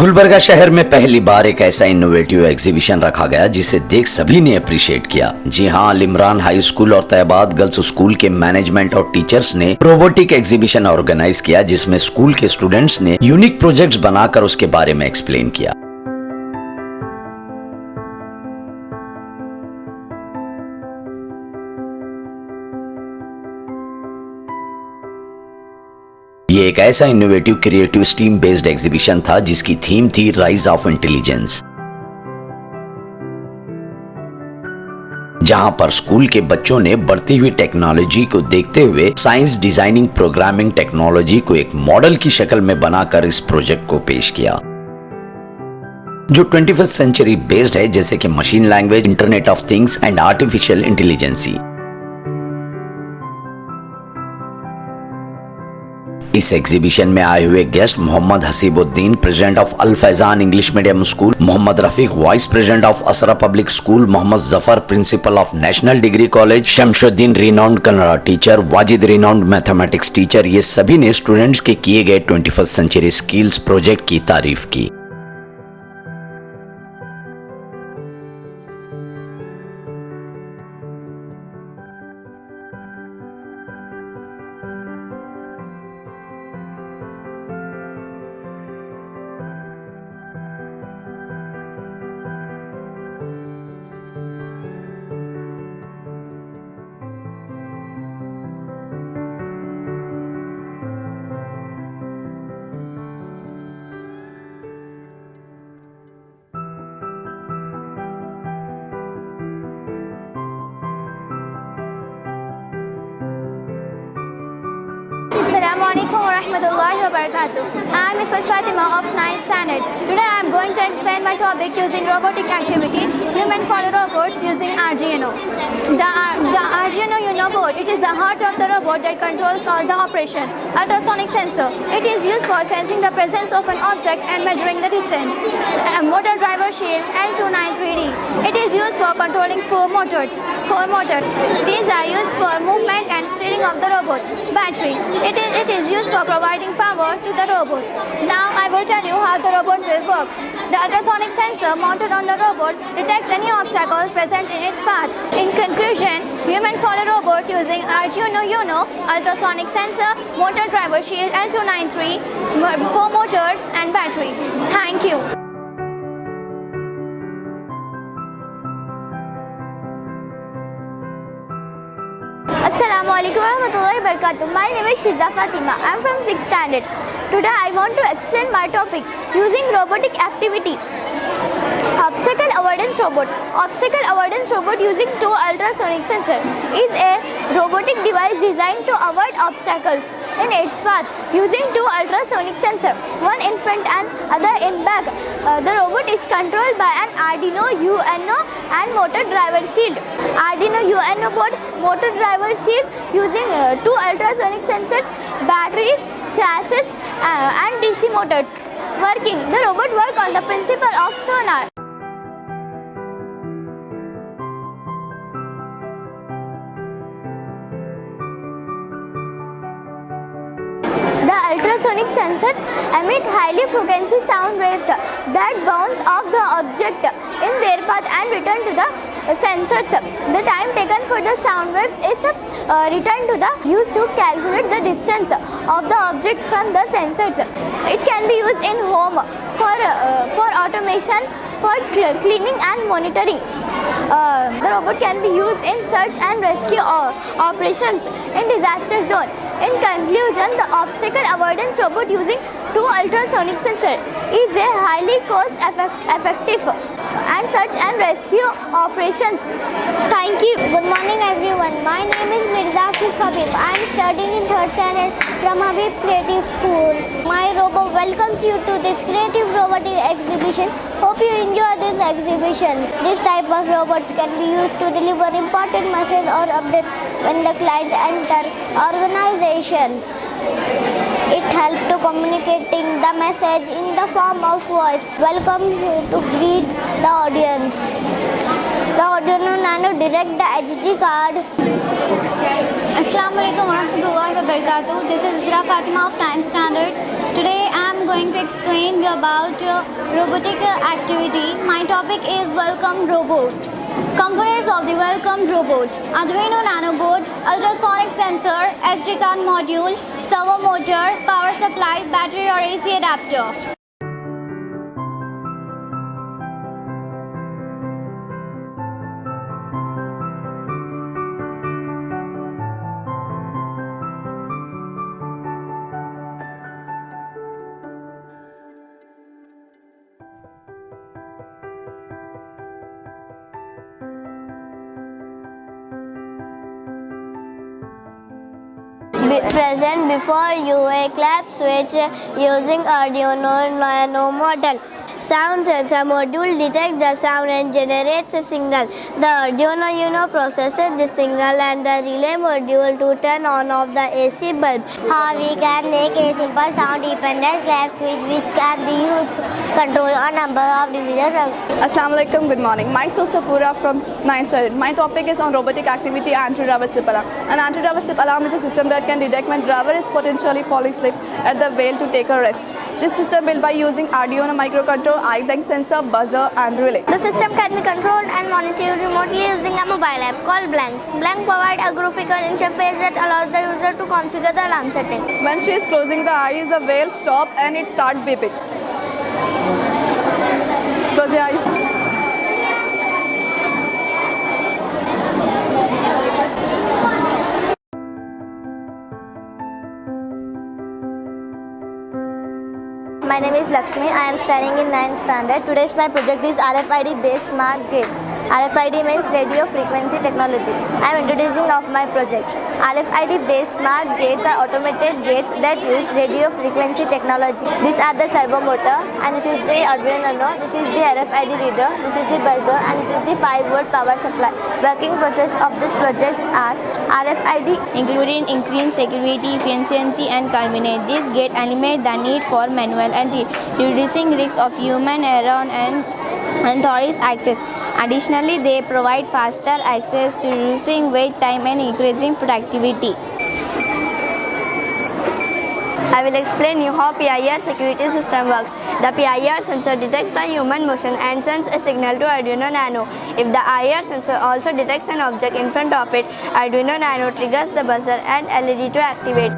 गुलबर्गा शहर में पहली बार एक ऐसा इनोवेटिव एग्जीबिशन रखा गया जिसे देख सभी ने अप्रिशिएट किया। जी हाँ, अल इमरान हाई स्कूल और तैबाद गर्ल्स स्कूल के मैनेजमेंट और टीचर्स ने रोबोटिक एग्जीबिशन ऑर्गेनाइज किया, जिसमें स्कूल के स्टूडेंट्स ने यूनिक प्रोजेक्ट्स बनाकर उसके बारे में एक्सप्लेन किया। ये एक ऐसा innovative creative steam based exhibition था जिसकी थीम थी राइज ऑफ इंटेलिजेंस, जहां पर स्कूल के बच्चों ने बढ़ती हुई टेक्नोलॉजी को देखते हुए साइंस, डिजाइनिंग, प्रोग्रामिंग टेक्नोलॉजी को एक मॉडल की शक्ल में बनाकर इस प्रोजेक्ट को पेश किया, जो 21वीं सेंचुरी बेस्ड है, जैसे कि machine language, internet of things and artificial intelligence. इस एग्जीबिशन में आए हुए guest Mohammed Hasibuddin, president of Al Faizan English medium school, Mohammed Rafiq, vice president of Asra public school, Mohammed Zafar, principal of national degree college, Shamshuddin, renowned Kannada teacher, Wajid, renowned mathematics teacher, ये सभी ने स्टूडेंट्स के किए गए 21वीं सेंचुरी स्किल्स प्रोजेक्ट की तारीफ की। Assalamualaikum warahmatullahi wabarakatuh. I am Ifas Fatima of 9th standard. Today I am going to explain my topic using robotic activity, human follow robots using Arduino. The Arduino Uno board, it is the heart of the robot that controls all the operation. Ultrasonic sensor, it is used for sensing the presence of an object and measuring the distance. A motor driver shield L293D, it is used for controlling four motors. These are used for movement and steering of the robot. Battery, it is used for providing power to the robot. Now I will tell you how the robot will work. The ultrasonic sensor mounted on the robot detects any obstacles present in its path. In conclusion, human follow robot using Arduino Uno, ultrasonic sensor, motor driver shield L293, 4 motors and battery. Thank you. Assalamualaikum warahmatullahi wabarakatuh. My name is Shiza Fatima. I am from 6th standard. Today I want to explain my topic using robotic activity. Obstacle avoidance robot. Obstacle avoidance robot using two ultrasonic sensors is a robotic device designed to avoid obstacles in its path using two ultrasonic sensors, one in front and other in back. The robot is controlled by an Arduino Uno and motor driver shield. Arduino Uno board, motor driver shield using two ultrasonic sensors, batteries, chassis and DC motors. Working, the robot works on the principle of sonar. The ultrasonic sensors emit highly frequency sound waves that bounce off the object in their path and return to the sensors. The time taken for the sound waves is returned to the used to calculate the distance of the object from the sensors. It can be used in home for automation, for cleaning and monitoring. The robot can be used in search and rescue operations in disaster zone. In conclusion, the obstacle avoidance robot using two ultrasonic sensors is a highly cost effective and search and rescue operations. Thank you. Good morning everyone. My name is Mirza Afif Habib. I am studying in 3rd standard from Habib Creative School. My robot welcomes you to this creative robotic exhibition. Hope you enjoy this exhibition. This type of robots can be used to deliver important message or update when the client enter organization. It helps to communicating the message in the form of voice. Welcome to greet the audience. The Arduino Nano direct the HD card. Assalamualaikum warahmatullahi wabarakatuh. wabarakatuh. This is Isra Fatima of 9th standard. Today I am going to explain you about robotic activity. My topic is Welcome Robot. Components of the Welcome Robot: Arduino Nano board, ultrasonic sensor, SD card module, servo motor, power supply, battery or AC adapter. Present before you a clap switch using Arduino Nano model. Sound sensor module detects the sound and generates a signal. The Arduino Uno processes the signal and the relay module to turn on off the AC bulb. How we can make a simple sound dependent clap switch which can be used to control a number of divisions. Assalamu alaikum, good morning. Myself Safura from 9th standard. My topic is on robotic activity anti-reversive alarm. An anti-reversive alarm is a system that can detect when driver is potentially falling asleep at the wheel to take a rest. This system built by using Arduino microcontroller, eye-blank sensor, buzzer and relay. The system can be controlled and monitored remotely using a mobile app called Blank. Blank provides a graphical interface that allows the user to configure the alarm setting. When she is closing the eyes, the wheel stops and it starts beeping. Close your eyes. My name is Lakshmi. I am studying in 9th standard. Today's my project is RFID based smart gates. RFID means radio frequency technology. I am introducing of my project. RFID based smart gates are automated gates that use radio frequency technology. These are the servo motor and this is the Arduino Nano. This is the RFID reader. This is the buzzer and this is the 5-volt power supply. Working process of this project are RFID including increased security, efficiency and convenience. This gate eliminates the need for manual entry, reducing risks of human error and unauthorized access. Additionally, they provide faster access to reducing wait time and increasing productivity. I will explain you how PIR security system works. The PIR sensor detects the human motion and sends a signal to Arduino Nano. If the IR sensor also detects an object in front of it, Arduino Nano triggers the buzzer and LED to activate.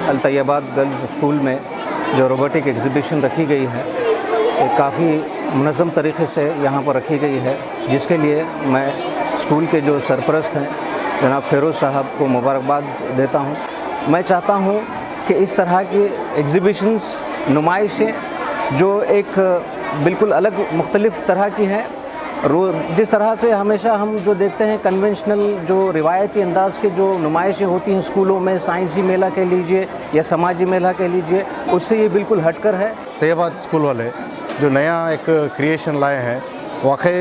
Al Taiyabad girls school में जो robotic exhibition रखी गई है एक काफ़ी मुनज़्ज़म तरीक़े से यहाँ पर रखी गई है, जिसके लिए मैं स्कूल के जो सरपरस्त हैं जनाब फ़िरोज़ साहब को मुबारकबाद देता हूँ। मैं चाहता हूँ कि इस तरह की एग्ज़िबिशंस, नुमाइशें जो एक बिल्कुल अलग मुख्तलिफ़ तरह की हैं, जिस तरह से हमेशा हम जो देखते हैं कन्वेंशनल जो रिवायती अंदाज़ की जो नुमाइशें होती हैं स्कूलों में, साइंसी मेला कह लीजिए या समाजी मेला कह लीजिए, उससे ये बिल्कुल हटकर है। तैयबाद स्कूल वाले जो नया एक क्रिएशन लाए हैं वाकई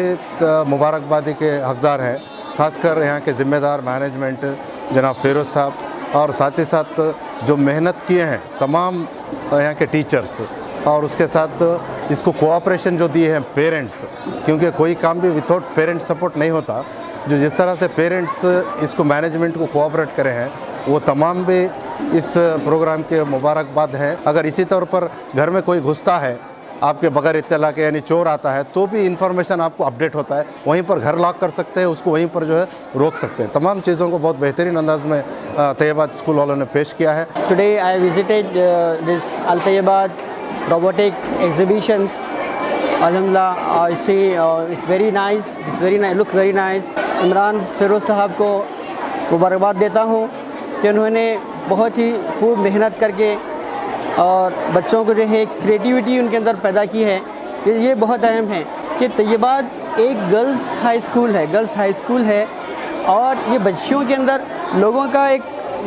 मुबारकबादी के हकदार हैं, ख़ासकर यहाँ के ज़िम्मेदार मैनेजमेंट जनाब फ़िरोज़ साहब और साथ ही साथ जो मेहनत किए हैं तमाम यहाँ के टीचर्स और उसके साथ इसको कोऑपरेशन जो दिए हैं पेरेंट्स, क्योंकि कोई काम भी विदाउट पेरेंट्स सपोर्ट नहीं होता। जो जिस तरह से पेरेंट्स इसको मैनेजमेंट को कोऑपरेट करे हैं वो तमाम भी इस प्रोग्राम के मुबारकबाद हैं। अगर इसी तौर पर घर में कोई घुसता है आपके बगैर इत्तला के, यानी चोर आता है, तो भी इन्फॉर्मेशन आपको अपडेट होता है, वहीं पर घर लॉक कर सकते हैं, उसको वहीं पर जो है रोक सकते हैं। तमाम चीज़ों को बहुत बेहतरीन अंदाज में तैयबाद स्कूल वालों ने पेश किया है। Today I visited this Al Taiyabad robotic exhibitions. Alhamdulillah, I see it's very nice. It's very nice. Look very nice. Imran Firoz साहब को मुबारकबाद देता हूँ कि उन्होंने बहुत ही खूब मेहनत करके और बच्चों को जो है क्रिएटिविटी उनके अंदर पैदा की है। ये बहुत अहम है कि तैयबाद एक गर्ल्स हाई स्कूल है और ये बच्चियों के अंदर लोगों का एक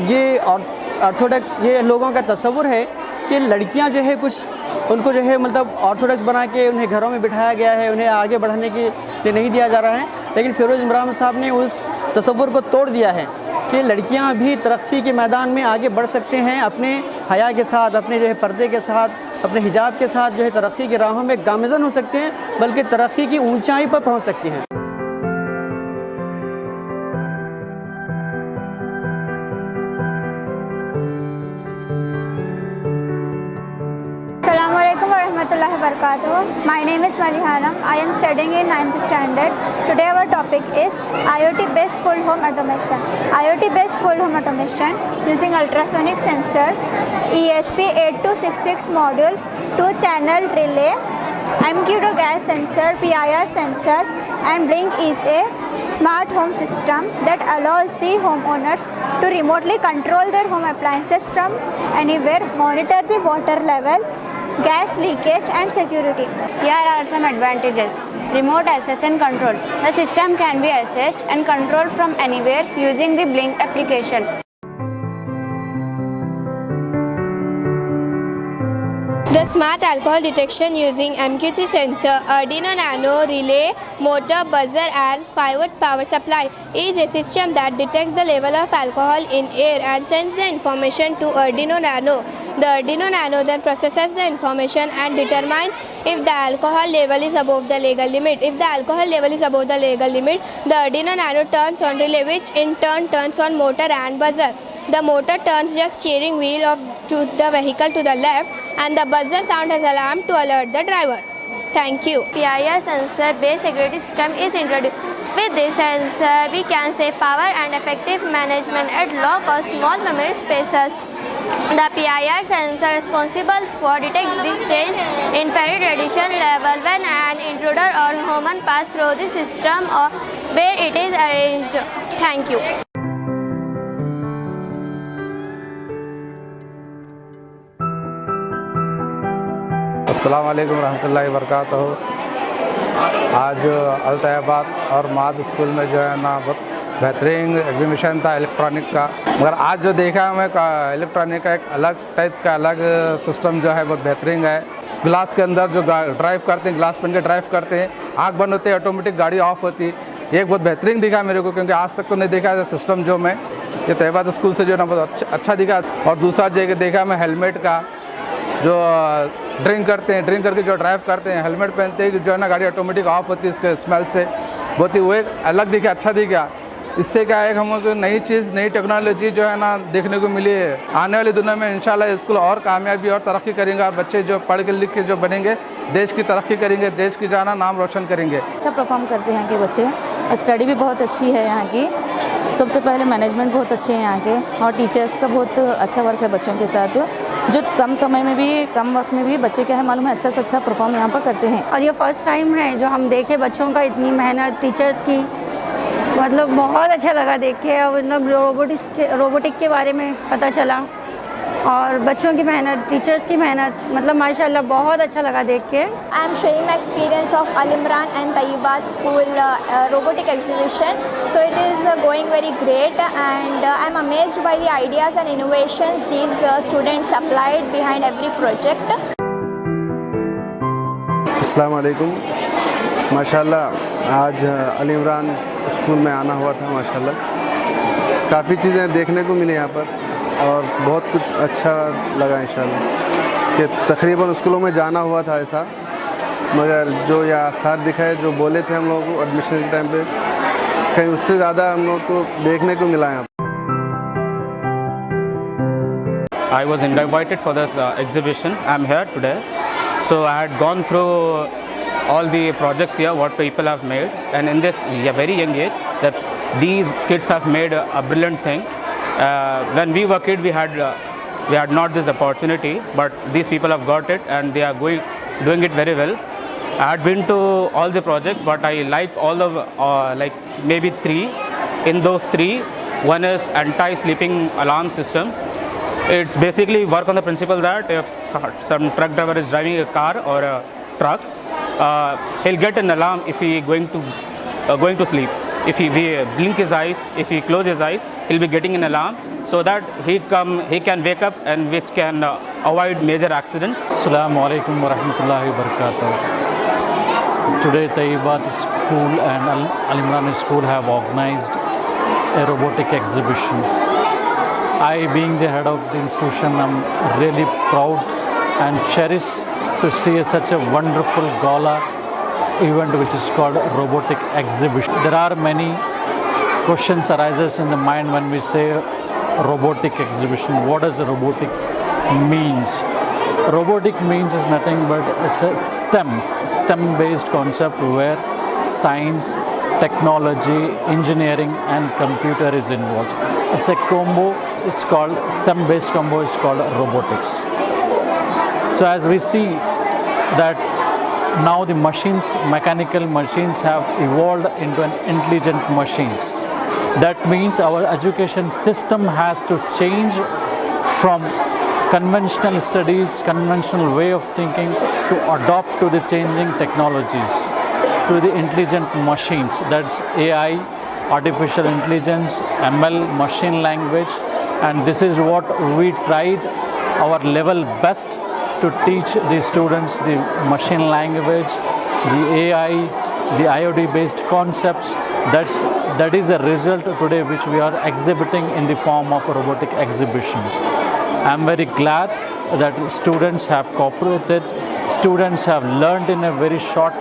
ये ऑर्थोडॉक्स ये लोगों का तस्वुर है कि लड़कियां जो है कुछ उनको जो है मतलब ऑर्थोडॉक्स बना के उन्हें घरों में बिठाया गया है, उन्हें आगे बढ़ने के लिए नहीं दिया जा रहा है। लेकिन फ़िरोज़ इमरान साहब ने उस तस्वुर को तोड़ दिया है कि लड़कियां भी तरक्की के मैदान में आगे बढ़ सकते हैं अपने हया के साथ, अपने जो है पर्दे के साथ। अपने हिजाब के साथ जो है तरक्की की राहों में गामज़न हो सकते हैं, बल्कि तरक्की की ऊंचाई पर पहुंच सकती हैं। Assalamualaikum warahmatullahi wabarakatuh. My name is Malihana. I am studying in 9th standard. Today our topic is IoT based full home automation. IoT based full home automation using ultrasonic sensor, ESP8266 module, 2-channel relay, MQ2 gas sensor, PIR sensor, and Blink is a smart home system that allows the homeowners to remotely control their home appliances from anywhere, monitor the water level, gas leakage and security. Here are some advantages. Remote access and control. The system can be accessed and controlled from anywhere using the Blink application. The smart alcohol detection using MQ3 sensor, Arduino Nano relay, motor, buzzer and 5-watt power supply is a system that detects the level of alcohol in air and sends the information to Arduino Nano. The Arduino Nano then processes the information and determines if the alcohol level is above the legal limit. If the alcohol level is above the legal limit, the Arduino Nano turns on relay, which in turn turns on motor and buzzer. The motor turns the steering wheel to the vehicle to the left, and the buzzer sound as alarm to alert the driver. Thank you. PIR sensor based security system is introduced. With this sensor, we can save power and effective management at low cost small memory spaces. The PIR sensor is responsible for detecting the change in ferrite radiation level when an intruder or human pass through the system or where it is arranged. Thank you. अस्सलाम वालेकुम रहमतुल्लाहि वबरकातुहू। आज अल्तैबाद और माज school में जो है ना बहुत बेहतरीन एग्जीबिशन था इलेक्ट्रॉनिक का। मगर आज जो देखा हमें इलेक्ट्रॉनिक का एक अलग टाइप का अलग सिस्टम जो है बहुत बेहतरीन है। ग्लास के अंदर जो ड्राइव करते हैं, ग्लास पहन के ड्राइव करते हैं, आँख बंद होते हैं, ऑटोमेटिक गाड़ी ऑफ होती है। ये एक बहुत बेहतरीन दिखा मेरे को, क्योंकि आज तक तो नहीं देखा है सिस्टम जो मैं ये तैयबाद स्कूल से जो है ना बहुत अच्छा दिखा। और दूसरा जगह देखा मैं हेलमेट का, जो ड्रिंक करते हैं, ड्रिंक करके जो ड्राइव करते हैं, हेलमेट पहनते हैं जो है ना गाड़ी ऑटोमेटिक ऑफ होती है इसके स्मेल से। बहुत ही वो एक अलग दिखा, अच्छा दिखा। इससे क्या है, हमको नई चीज़, नई टेक्नोलॉजी जो है ना देखने को मिली है। आने वाली दुनिया में इंशाल्लाह स्कूल और कामयाबी और तरक्की करेंगे। और बच्चे जो पढ़ के लिख के जो बनेंगे, देश की तरक्की करेंगे, देश की जाना नाम रोशन करेंगे। अच्छा परफॉर्म करते हैं यहाँ के बच्चे। स्टडी भी बहुत अच्छी है यहाँ की। सबसे पहले मैनेजमेंट बहुत अच्छे हैं यहाँ के, और टीचर्स का बहुत अच्छा वर्क है बच्चों के साथ, जो कम समय में भी, कम वक्त में भी बच्चे क्या है मालूम है अच्छा से अच्छा परफॉर्म यहाँ पर करते हैं। और ये फर्स्ट टाइम है जो हम देखे बच्चों का इतनी मेहनत, टीचर्स की, मतलब बहुत अच्छा लगा देख के। और मतलब रोबोटिक के बारे में पता चला, और बच्चों की मेहनत, टीचर्स की मेहनत, मतलब माशाल्लाह बहुत अच्छा लगा देख के। I am sharing my experience of Al Imran and Tayyibat School robotic exhibition. So it is going very great, and I am amazed by the ideas and innovations these students applied behind every project. अस्सलाम वालेकुम। माशाल्लाह आज अल Imran school में आना हुआ था। माशाल्लाह काफ़ी चीज़ें देखने को मिली यहाँ पर, और बहुत कुछ अच्छा लगा इंशाल्लाह। कि तकरीबन स्कूलों में जाना हुआ था ऐसा, मगर जो या आसार दिखाए जो बोले थे हम लोगों को एडमिशन के टाइम पे, कहीं उससे ज़्यादा हम लोग को देखने को मिला है। I was invited for this exhibition. I'm here today. So I had gone through all the projects here, what people have made, and in this very young age, that these kids have made a brilliant thing. When we were kids, we had not this opportunity, but these people have got it, and they are doing it very well. I had been to all the projects, but I like all of like maybe 3. In those 3, one is anti-sleeping alarm system. It's basically work on the principle that if some truck driver is driving a car or a truck, he'll get an alarm if he going to sleep. If he blink his eyes, if he close his eyes, he'll be getting an alarm, so that he can wake up, and which can avoid major accidents. Assalamu alaikum wa rahmatullahi wa barakatuh. Today Tayyibat School and Al Imran School have organized a robotic exhibition. I, being the head of the institution, I'm really proud and cherish to see such a wonderful gala event which is called robotic exhibition. There are many questions arises in the mind when we say robotic exhibition. What does robotic means? Robotic means is nothing but it's a STEM based concept where science, technology, engineering and computer is involved. It's a combo, it's called STEM based combo, is called robotics. So as we see that now the machines, mechanical machines have evolved into an intelligent machines. That means our education system has to change from conventional studies, conventional way of thinking to adopt to the changing technologies, to the intelligent machines. That's AI, artificial intelligence, ML, machine language, and this is what we tried our level best to teach the students the machine language, the AI, the IoT based concepts. That is a result today which we are exhibiting in the form of a robotic exhibition. I am very glad that students have cooperated, students have learned in a very short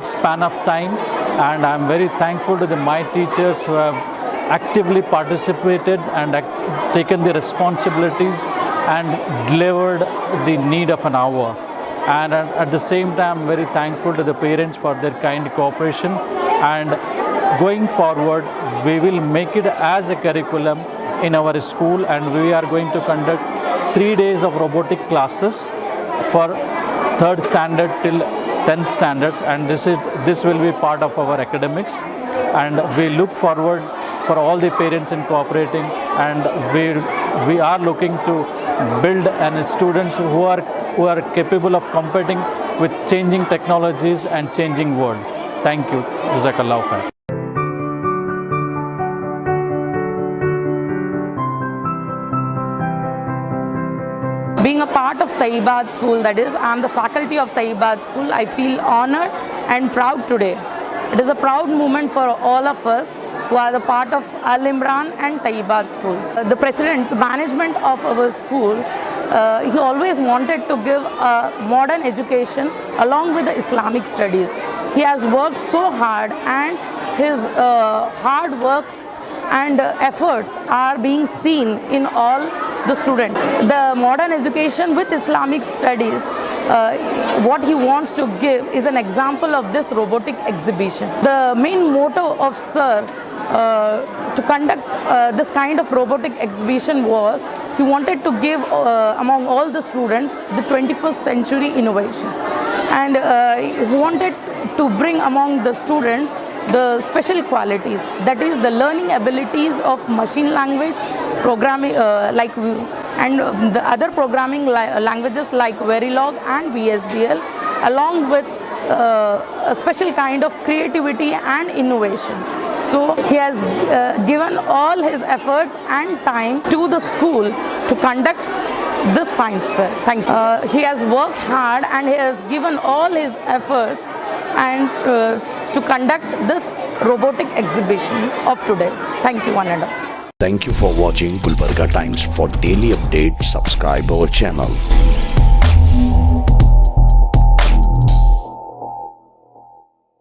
span of time, and I am very thankful to my teachers who have actively participated and taken the responsibilities and delivered the need of an hour. And at the same time, I am very thankful to the parents for their kind cooperation, and going forward we will make it as a curriculum in our school, and we are going to conduct 3 days of robotic classes for 3rd standard till 10th standard, and this will be part of our academics, and we look forward for all the parents in cooperating, and we are looking to build and students who are capable of competing with changing technologies and changing world. Thank you. Jazakallah khair. Being a part of Taibad School, that is, I am the faculty of Taibad School, I feel honored and proud today. It is a proud moment for all of us who are the part of Al Imran and Taibad School. The president, management of our school, he always wanted to give a modern education along with the Islamic studies. He has worked so hard, and his hard work and efforts are being seen in all the students. The modern education with Islamic studies, what he wants to give is an example of this robotic exhibition. The main motto of Sir to conduct this kind of robotic exhibition was he wanted to give among all the students the 21st century innovation, and he wanted to bring among the students the special qualities, that is the learning abilities of machine language, programming and the other programming languages like Verilog and VSDL, along with a special kind of creativity and innovation. So he has given all his efforts and time to the school to conduct this science fair. Thank you. He has worked hard and he has given all his efforts and to conduct this robotic exhibition of today's. Thank you, one and all. Thank you for watching Gulbarga Times. For daily updates, subscribe our channel.